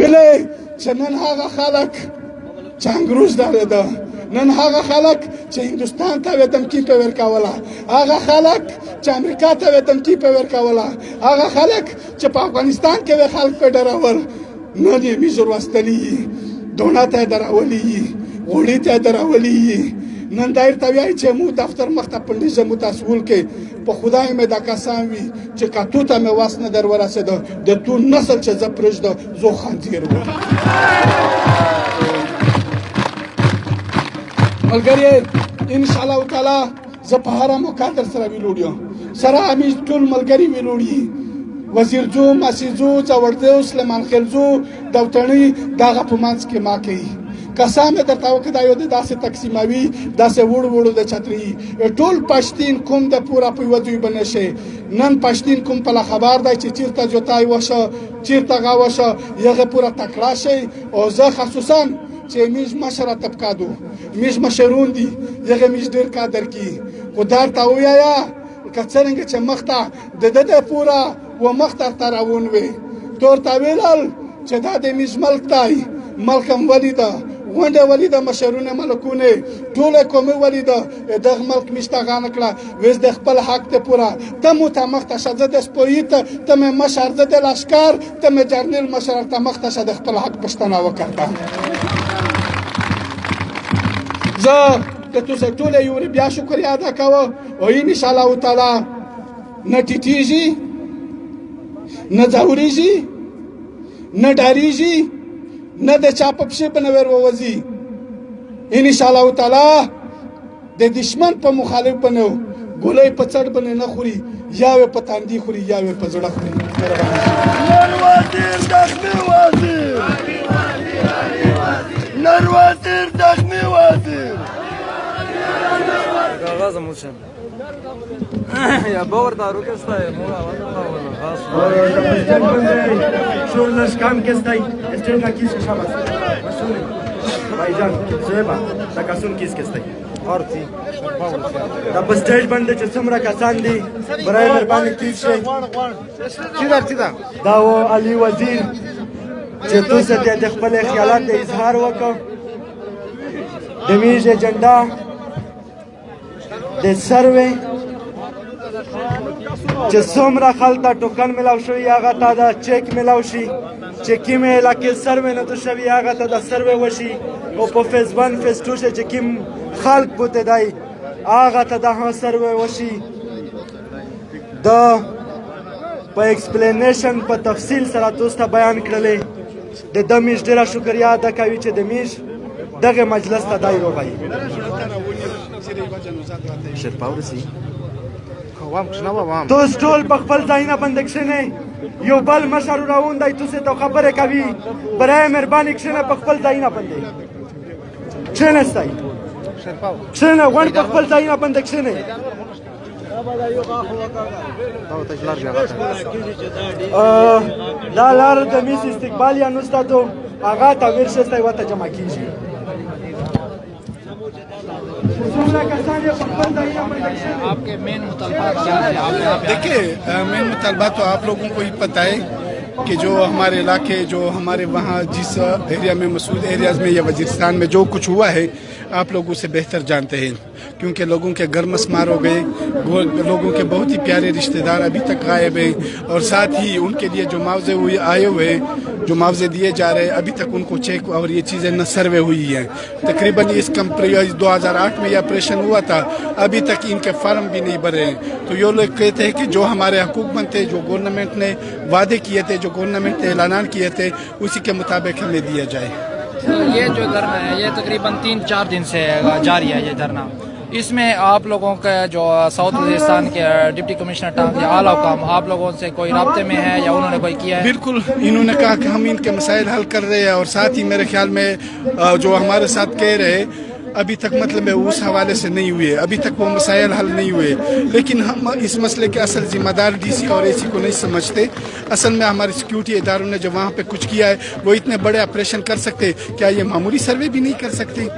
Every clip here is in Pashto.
ویلې چې نن هغه خلک چې انګروز ډارېده، نن هغه خلک چې هندوستان ته دمکي په ورکوله، هغه خلک چې امریکا ته دمکي په ورکوله، هغه خلک چې په افغانستان کې خلک په ډارول، نن یې میژ ورستلي، دونه ته درولي، غوړي ته درولي. نن دا ورته وایي چې مو دفتر مخ ته پنډي زمو تاسول کې په خدای مې دا قسم وي چې کاتو ته مې واس نه در ورسېده د تو نسل چې زه پرېږده زه خنزیر وم. ملګري انشاءالله تعالی زه په هره موقع در سره ویلوړ یم، سره همیش ټول ملګري ویلوړ یي، وزیرزو، مسیزو، ځوړدو، سلیمان خېلزو، دوتڼي دغه په منځ کې ما کوي. قسم درته وکړه دا یو داسې تقسیموي، داسې وړ وړو د چتري ټول پښتین کوم د پورا په یوه ځای بنه شي. نن پښتین کوم په خبر دی چې چیرته جوتای وشه، چیرته غا وشه، یغه پورا تکړه شي. او زه خصوصا چې میش مشره طبقه دو، میش مشرون دي، یغه میش ډیر قدر کی. خو درته ووایا که څرنګه چې مخته د پورا و مخته تراون وي تورته ویلل چې دا د میش ملک دی، ملکم ولیده غونډه ولیده، مشرونه ملکونه ټوله قومي ولیده، دغه ملک مشتغانه کړه وز د خپل حق ته پورا ته مو ته مخته شزه د سپویت ته مې مشر د لشکر ته مې جرنیل مشر ته مخته شه د خپل حق پښتنه وکړه. زه د تاسو ټول یو بیا شکریا ادا کوم او ان شاء الله تعالی نه ټیټیږي، نه ځوريږي، نه ډاریږي، نه د چا په پښې بنور ووځي. ان شاء الله تعالی د دشمن په مخالف بنو ګولې په څړ بنه نه خوري، یا په تاندي خوري یا په زړه خوري. نر وزیر دغمه وزیر، نر وزیر دغمه وزیر. کاغذ موشن یا باور دارو کستا ہے مورا وانا خاص شورلش کام کستای استر کا کیس شاباس مسئول بھائی جان سیبا دا کسون کیس کستای اور تھی دا بس سٹیج بنده چې څومره کسان دي برای مهرباني کیس شي سیدا دا و علي وزیر چې تاسو ته د خپل خیالات د اظهار وکړ د میز ایجنډا د سروې چې څومره خلته ټوکن ملاو شوي هغه ته د چیک ملاو شي چې کومې علاقې سروې نه تو شوي هغه ته د سروې وشي او په فیز 1 فیز 2 چې کوم خلک بوته دی هغه ته د سروې وشي. د په ایکسپلینیشن په تفصیل سره تاسو ته بیان کړلې د دمیش ډیره شکریا ادا کوي چې د میش دغه مجلس ته دای روغی شرپاورسي وام کښنا وام تاسو ټول په خپل ځایونه باندې کښینئ، یو بل مشر راوندئ، تاسو ته خبرې کوي، برای مهرباني کښینئ په خپل ځایونه باندې کښېناستئ، کښېنئ غونډ په خپل ځایونه باندې کښېنئ. دا لار د میس استقبال یا نوستاتو هغه ته ورشئ وته جمع کیږي. आपके मेन मुतालबात क्या है? देखिए मेन मुतालबात तो आप लोगों को ही पता है कि जो हमारे इलाके जो हमारे वहाँ जिस एरिया में मसूद एरियाज़ में या वजीरिस्तान में जो कुछ हुआ है आप लोगों से बेहतर जानते हैं, क्योंकि लोगों के घर मस्मार हो गए, लोगों के बहुत ही प्यारे रिश्तेदार अभी तक गायब हैं, और साथ ही उनके लिए जो मुआवजे हुए आए हुए जो मुआवजे दिए जा रहे हैं अभी तक उनको चेक और ये चीज़ें न सर्वे हुई हैं. तकरीबन इस कंपनी 2008 में ये ऑपरेशन हुआ था, अभी तक इनके फार्म भी नहीं भरे हैं. तो ये लोग कहते हैं कि जो हमारे हकूक बनते जो गवर्नमेंट ने वादे किए थे, जो गवर्नमेंट ने ऐलान किए थे उसी के मुताबिक हमें दिया जाए. ये जो धरना है ये तकरीबन 3-4 दिन से जारी है ये धरना. इसमें आप लोगों का जो साउथ वजीरिस्तान के डिप्टी कमिश्नर टाउन या आला हुकाम आप लोगों से कोई राब्ते में है या उन्होंने कोई किया है? बिल्कुल, इन्होंने कहा कि हम इनके मसाइल हल कर रहे हैं, और साथ ही मेरे ख्याल में जो हमारे साथ कह रहे अभी तक मतलब उस हवाले से नहीं हुए, अभी तक वो मसाइल हल नहीं हुए। लेकिन हम इस मसले के असल जिम्मेदार डीसी और एसी को नहीं समझते। असल में हमारे सिक्योरिटी इदारों ने जो वहाँ पे कुछ किया है, वो इतने बड़े ऑपरेशन कर सकते, क्या ये मामूली सर्वे भी नहीं कर सकते?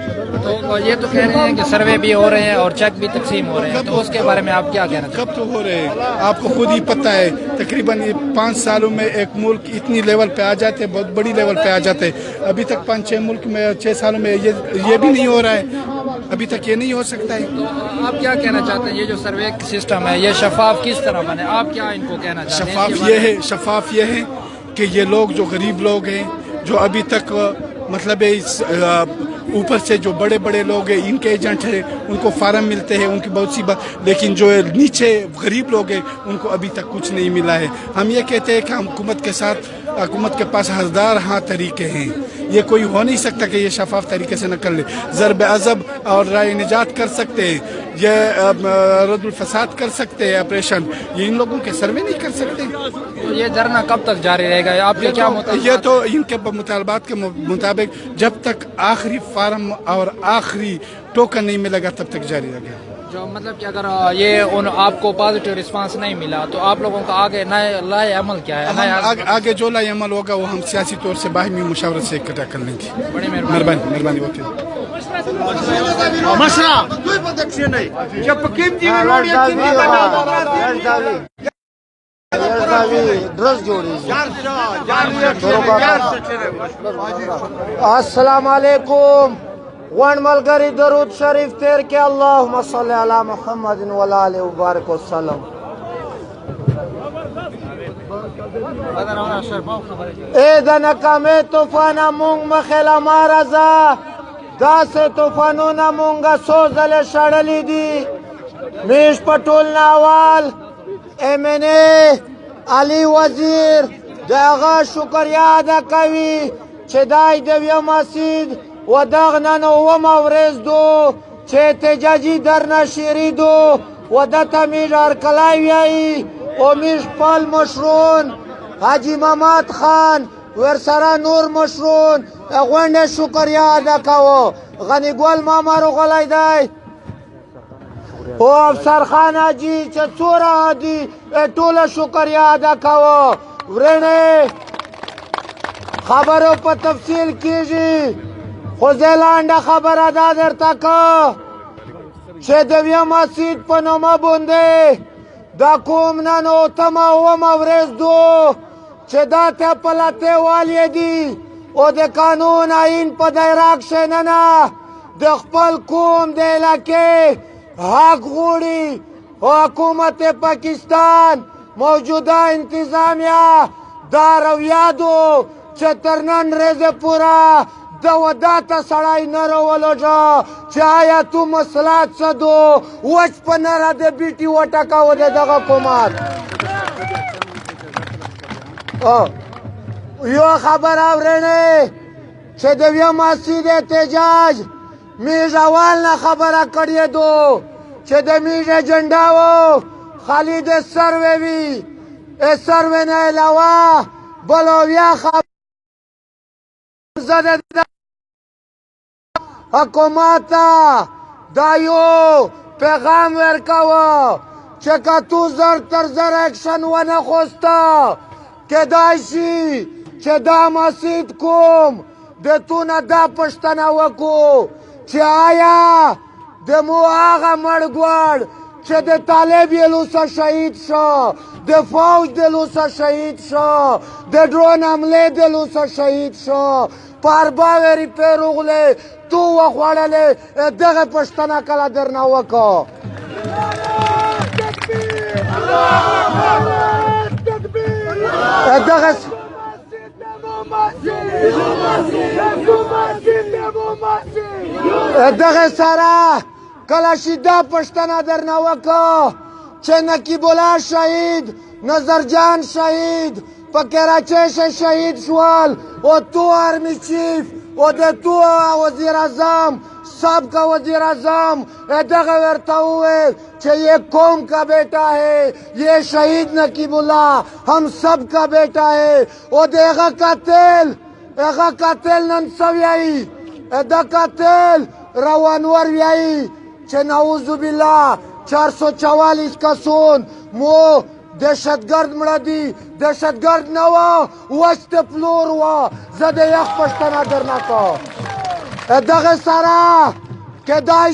तो ये तो कह रहे हैं कि सर्वे भी हो रहे हैं और चेक भी तकसीम हो रहे हैं, तो उसके बारे में आप क्या कहना चाहते हैं? कब तो हो रहे हैं, आपको खुद ही पता है। तकरीबन 5 सालों में एक मुल्क इतनी लेवल पे आ जाते हैं, बहुत बड़ी लेवल पे आ जाते हैं। अभी तक 5-6 मुल्क में 6 सालों में ये भी नहीं हो रहा है, अभी तक ये नहीं हो सकता है। तो आप क्या कहना चाहते हैं, ये जो सर्वे सिस्टम है ये शफाफ किस तरह बने, आप क्या इनको कहना चाहते हैं? शफाफ ये है कि ये लोग जो गरीब लोग हैं, जो अभी तक मतलब इस ऊपर से जो बड़े बड़े लोग हैं, इनके एजेंट हैं, उनको फार्म मिलते हैं, उनकी बहुत सी बात, लेकिन जो नीचे गरीब लोग हैं उनको अभी तक कुछ नहीं मिला है। हम ये कहते हैं कि हम हुकूमत के साथ, हुकूमत के पास हज़ार तरीके हैं, ये कोई हो नहीं सकता कि ये शफाफ तरीके से न कर ले। ज़रब अज़ब और राय निजात कर सकते हैं, ये रद्दुल फसाद कर सकते हैं ऑपरेशन, ये इन लोगों के सर्वे नहीं कर सकते। तो ये धरना कब तक जारी रहेगा, आपके क्या मुताबिक? ये तो इनके मुतालबात के मुताबिक जब तक आखिरी फार्म और आखिरी टोकन नहीं मिलेगा तब तक जारी रहेगा। जो मतलब कि अगर ये आपको पॉजिटिव रिस्पांस नहीं मिला तो आप लोगों का आगे लाए अमल क्या है? आगे जो लाए अमल होगा वो हम सियासी तौर से बाहमी मुशावरत से इकट्ठा कर लेंगे। बड़ी मेहरबानी। ओके। अस्सलाम वालेकुम। वन मलगरी दरूद शरीफ तेर के अल्लाहुम्मा सल्ली अला मुहम्मद व अला आलिहि व बारिक वसल्लम। ए दनका में तूफाना मूंग मखेला मारजा दासे तूफानोना मूंगा सोजले शड़ली दी मीश पटोल नावाल एमएनए अली वजीर दगा शुक्रिया अदा कवी छदाई देविया मस्जिद و دغنن و مورز دو چه احتجاجی در نشیری دو و دتا میش ارکلایوی و میش پال مشرون حاجی محمد خان ورسرا نور مشرون اغوند شکریا ادا کهو غنی گل مامارو غلای دای و افسر خان حاجی چه چورا دی طول شکریا ادا کهو ورنه خبرو په تفصیل کیږي خو زیلانده خبره دا درته که چې د ویا مسجد په نومه باندې دا کوم نن اتمه اومه ورځ دو چې دا ته پلتې والی دي او د قانون آئین په دایره کښې ننه د خپل قوم د علاقې حق غواړي او حکومت پاکستان موجوده انتظامیه دا رویه دو چې تر نن ورځې پوره د وداته سړی نه راولوجه چې آیا تو مسلات څه دو وچ په نره د بیټي وټکاوه د دغه حکومت. یو خبر اورېنې چې د ویا مسجد احتجاج میژ اول نه خبره کړې دو چې د میژ ایجنډا و خالي د سروې وي سروې نه علاوه بل بیا خبر زده حکومت دا یو پیغام ورکوه چې که تو زر تر زر اکشن ونه خوسته کیدای شي چې دا مسجد کوم د تو نه دا پوښتنه وکړو چې آیا د مو هغه مړ چې د طالب یې لوسه شهید شو، د فوج د لوسه شهید شو، د ډرون حملې د لوسه شهید شو، په ارباوې ریپې روغلې تو وخوړلې دغه پوښتنه کله درنه وکړو. دغه سره کله چې دا پوښتنه درنه وکړو چې نقیب الله شهید، نظرجان شهید، په کراچۍ شهید شول او تو آرمی چیف او د تو وزیر اعظم सबका वजीर आजम दगा ورته हुए कि ये कौम का बेटा है, ये शहीद नकीबुल्ला हम सब का बेटा है. ओ देगा कातिल नन सवियाई दा कातिल روانور ویایی چې نعوذ بالله 444 کسون مو دهشتګرد مړه دي. دهشتګرد نه وه، وچ د پلور وه. زه د یخ پوښتنه درنه کوم. دغه سره کیدای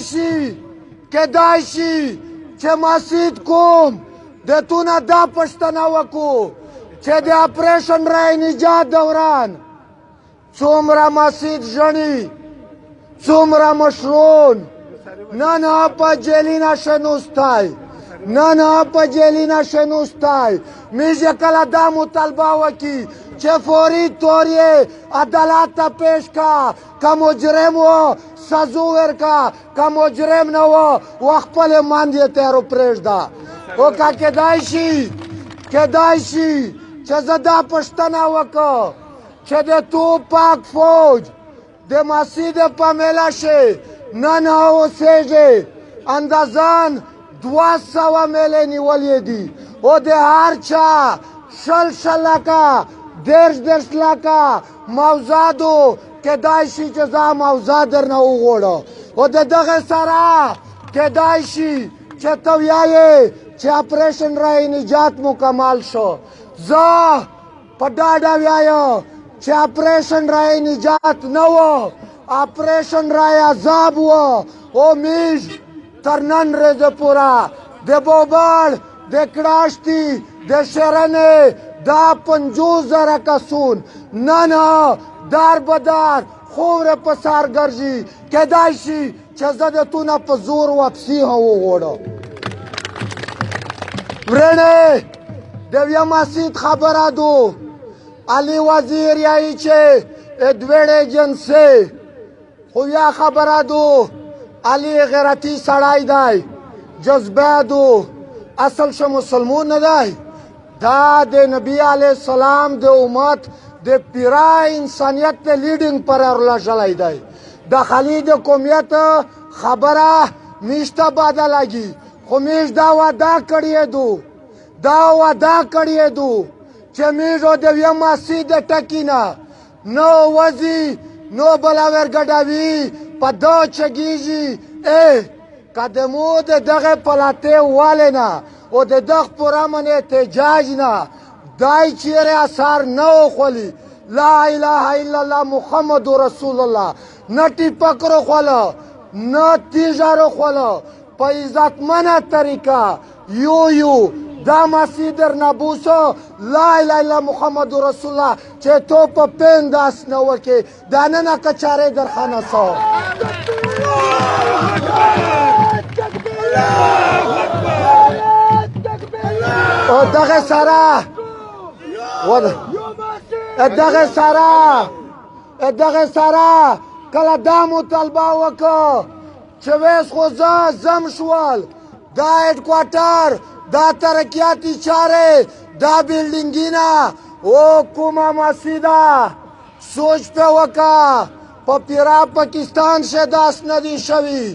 شي چې مسجد کوم د تونه دا پوښتنه وکړو چې د اپریشن رای نجات دوران څومره مسجد ژڼي، څومره مشرون نه په جیلینه شنوستی، نه په جیلینه شنوستی. میز کله دا مطالبه وکړي چې فوري طور یې عدالت ته پیش کا، که مجرم و سزا ورکا، که مجرم نه و خپلې ماندې تیرو پرېږده. خو که کیدای شي چې زه دا پوښتنه وکړم چې د توپاک فوج د مسجد په میله شي نن اوسېږي اندازان 200 میلې نیولې دي او د هر چا 100 لکه 10 لکه موضوعاتو کیدای شي چې زه موضوع درنه وغواړم. او د دغه سره کیدای شي چې ته وایې چې اپریشن رای نجات مکمل شو. زه په ډاډه وایم چې اپریشن رای نجات نه و، اپریشن رای عذاب و. او میز تر نن ورځې پوره د بوبړ، د کړاشتي، د شرنې دا 50,000 کسون نن دار بدار خور په سار ګرځي. کیدای شي چې زه د تونه په زور واپسي هم وغواړم. ورنه د یو مسجد خبره دو علی وزیر یایی چې ادویډ ایجنسی خو یا خبره دو علی غیرتی سړی دی، جذبه دو، اصل شه مسلمون نه دی. دا د نبی علیه السلام د امت د پیرا انسانیت د لیډینګ پر ورلژلی دی. د خلید قومیت خبره میشته باده لګي، خو میش دا وعده کړی دو چې میشو د یو مسجد ټکي نه نو وځي نو بله ورګډوي په دا چګیږي. که د مو د دغه پلاتې والې نه او د دغه پرامن احتجاج نه دای چیرې اثار نه وخولي. لا اله الا الله محمد رسول الله نه ټیپک روخوله نه تیژه روخوله په عزتمنه طریقه یو دا مسجد در نبوسو لا اله الا محمد رسول الله چې تو په پین داس نه وکې دانه کچاره در خانه سو. او دغه سره کله دا مطالبه وکړه چې ویس خو زم شول دا هډکواټر، دا ترقیاتی چارې، دا بیلډینګونه او کومه مسجده سوچ پې وکړه. په پیرا پاکستان شه داس نه دی شوي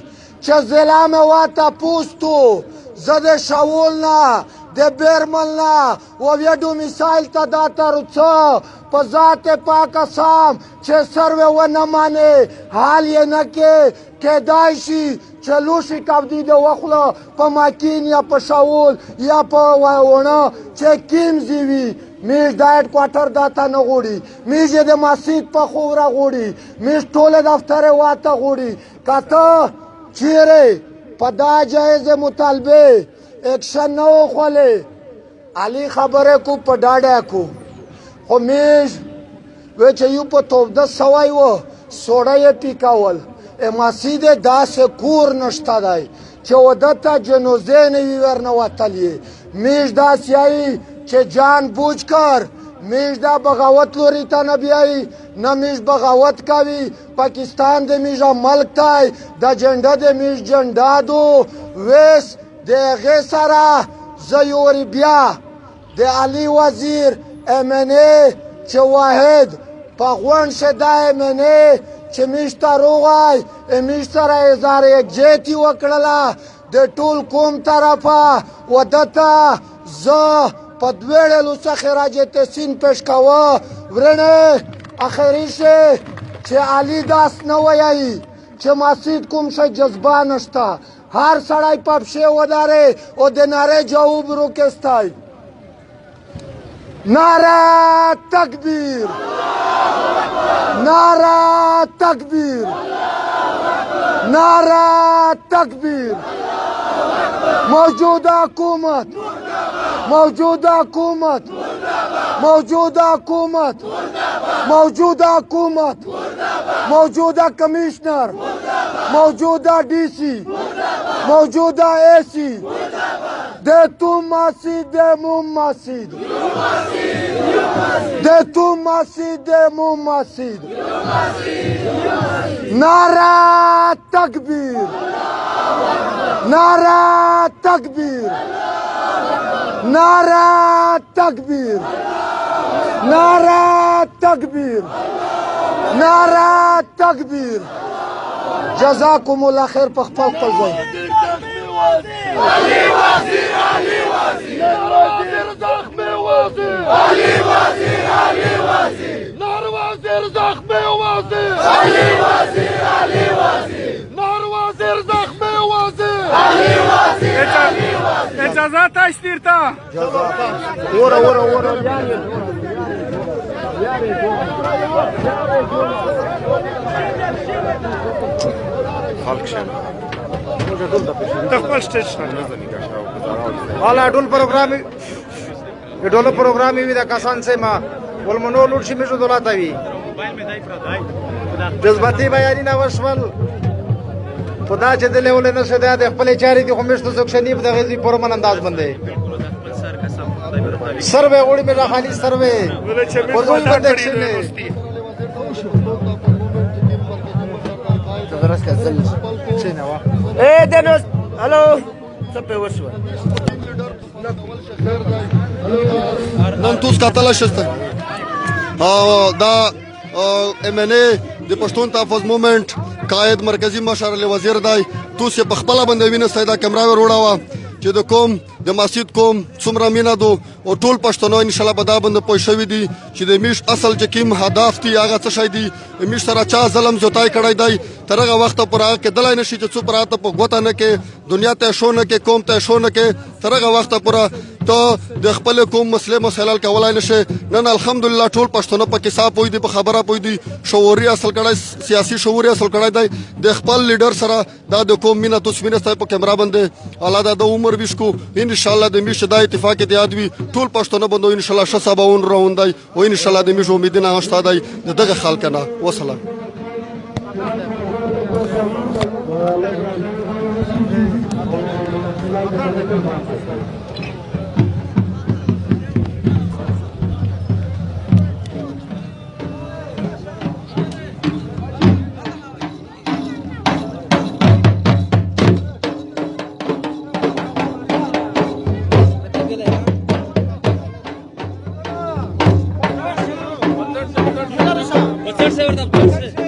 چې ضلع مې واته پوستو زه د شاول نه د بیرمل نه و ویډو میسایل ته دا ترڅه په ذات پاک قسم چې سروې ونه مانې حال یې نه کې. کیدای شي چې لوښي کبدي د وخوله په ماکین یا په شاول یا په ونه چې کیم ځای وي. میز دا هډکواټر دا ته نه غواړي، میز یې د مسجد په خوره غواړي، میز ټوله دفتر یې واته غواړي. که ته چیرې په دا جایز مطالبې اکشن نه وخولې علي خبرې کو په ډاډه کو. خو میز وی چې یو په توده سوی و سوړه یې ټیکول. مسجد داسې کور نشته دی چې وده ته جنازې نه وي ورنه وتلې. میز داسې یایي چې جان بوج کر میز دا بغاوت لوري ته نه بیایي، نه میز بغاوت کوي. پاکستان د میز ملک دی، د جنډه د میز جنډه دو ویس د هغې سره زه یورې بیا د علي وزیر امنې چې واحد په غونډ شه دا امنې چې میش ته روغی میش سره اظهار یکجهتي وکړله د ټول قوم طرفه و ده ته زه په دویړلو څخه راجع تحسین پیش کوه. ورنه اخري شی چې علي داس نه ویایي چې مسجد کوم شي جذبه نشته هر سړی په پښې ودارې او د نارې جواب روکستای نعره تکبیر نعره تکبیر نعره تکبیر موجودہ حکومت موجودہ حکومت موجودہ حکومت موجودہ حکومت موجودہ کمشنر موجودہ ڈی سی موجودہ اے سی دے تم مسجد دے مم مسجد دے تم مسجد دے مم مسجد نعرہ تکبیر نعرہ تکبیر نعرہ تکبیر نعرہ تکبیر نعرہ تکبیر جزاکم اللہ خیر پخپل قلبی علي وزير علي وزير وزير زخمي وزير علي وزير علي وزير نار وزير زخمي وزير علي وزير علي وزير نار وزير زخمي وزير علي وزير علي وزير اجازات اشتیرتا ورا ورا ورا خپل سټیج والا ټول پروګرام وی د کسان سے ما ولمنو لوټ شي مشو دولت وی جذباتي بیانونه وشول خدا چې د لیول نه شته د خپل چاري د خمشتو سکشنی په غزي پرمن انداز باندې سروے اوړي مې خالي سروے ورول کنډکشن اے دنوس هلو څه په وشو نن توس کاتل شسته دا ام ان ای د پښتون تحفظ موومنت قائد مرکزی مشر له وزیر دای توس په خپل باندې وینې سیدا کیمرا وروړاوه چې د کوم د مسجد کوم څومره مینا دو او ټول پښتنو ان شاء الله په دا باندې پوه شوي دي چې د میش اصل چې کوم هدف دی هغه څه شي دی میش سره چا ظلم زوتای کړی دی تر هغه وخت پورې کې دلای نشي چې څو پراته په غوته نه کې دنیا ته شو نه کې قوم ته شو نه کې تر هغه وخت پورې ته د خپل قوم مسله کولای نشي نن الحمدلله ټول پښتنو په کې صاحب وي دي په خبره پوي دي شعوري اصل کړی سیاسي شعوري اصل کړی دی د خپل لیډر سره دا د قوم مینا تاسو ستای په کیمرا باندې الله د عمر وشکو ان شاء الله د میش د اتفاق ته یاد وي ټول پښتنو باندې ان شاء الله شسبون روندای او ان شاء الله د میش امیدونه هشته دی دغه خلک نه وصله What's your favorite?